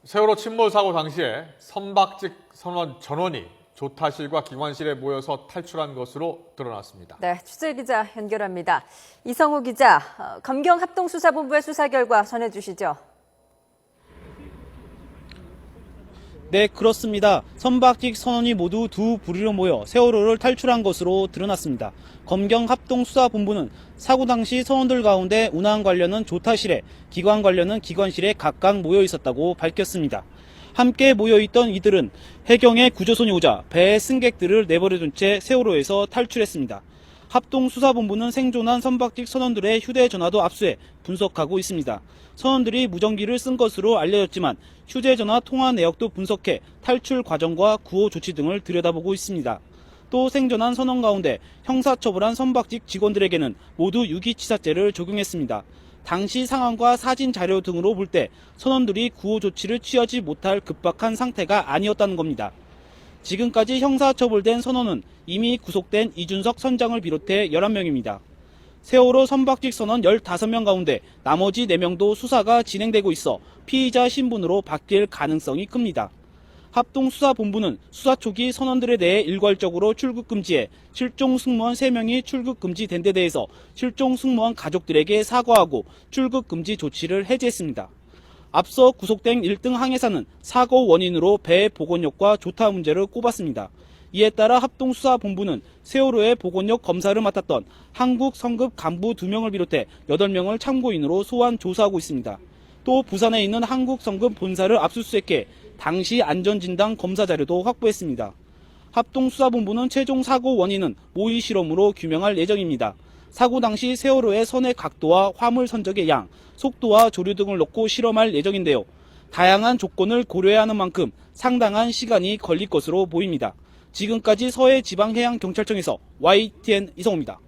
세월호 침몰 사고 당시에 선박직 선원 전원이 조타실과 기관실에 모여서 탈출한 것으로 드러났습니다. 네, 취재기자 연결합니다. 이성우 기자, 검경합동수사본부의 수사 결과 전해주시죠. 네, 그렇습니다. 선박직 선원이 모두 두 부류로 모여 세월호를 탈출한 것으로 드러났습니다. 검경합동수사본부는 사고 당시 선원들 가운데 운항 관련은 조타실에, 기관 관련은 기관실에 각각 모여 있었다고 밝혔습니다. 함께 모여있던 이들은 해경의 구조선이 오자 배의 승객들을 내버려둔 채 세월호에서 탈출했습니다. 합동수사본부는 생존한 선박직 선원들의 휴대전화도 압수해 분석하고 있습니다. 선원들이 무전기를 쓴 것으로 알려졌지만 휴대전화 통화 내역도 분석해 탈출 과정과 구호 조치 등을 들여다보고 있습니다. 또 생존한 선원 가운데 형사처벌한 선박직 직원들에게는 모두 유기치사죄를 적용했습니다. 당시 상황과 사진 자료 등으로 볼 때 선원들이 구호 조치를 취하지 못할 급박한 상태가 아니었다는 겁니다. 지금까지 형사처벌된 선원은 이미 구속된 이준석 선장을 비롯해 11명입니다. 세월호 선박직 선원 15명 가운데 나머지 4명도 수사가 진행되고 있어 피의자 신분으로 바뀔 가능성이 큽니다. 합동수사본부는 수사 초기 선원들에 대해 일괄적으로 출국 금지해 실종 승무원 3명이 출국 금지된 데 대해서 실종 승무원 가족들에게 사과하고 출국 금지 조치를 해제했습니다. 앞서 구속된 1등 항해사는 사고 원인으로 배 복원력과 조타 문제를 꼽았습니다. 이에 따라 합동수사본부는 세월호의 복원력 검사를 맡았던 한국 성급 간부 2명을 비롯해 8명을 참고인으로 소환 조사하고 있습니다. 또 부산에 있는 한국 성급 본사를 압수수색해 당시 안전진단 검사 자료도 확보했습니다. 합동수사본부는 최종 사고 원인은 모의 실험으로 규명할 예정입니다. 사고 당시 세월호의 선의 각도와 화물 선적의 양, 속도와 조류 등을 놓고 실험할 예정인데요. 다양한 조건을 고려해야 하는 만큼 상당한 시간이 걸릴 것으로 보입니다. 지금까지 서해지방해양경찰청에서 YTN 이성우입니다.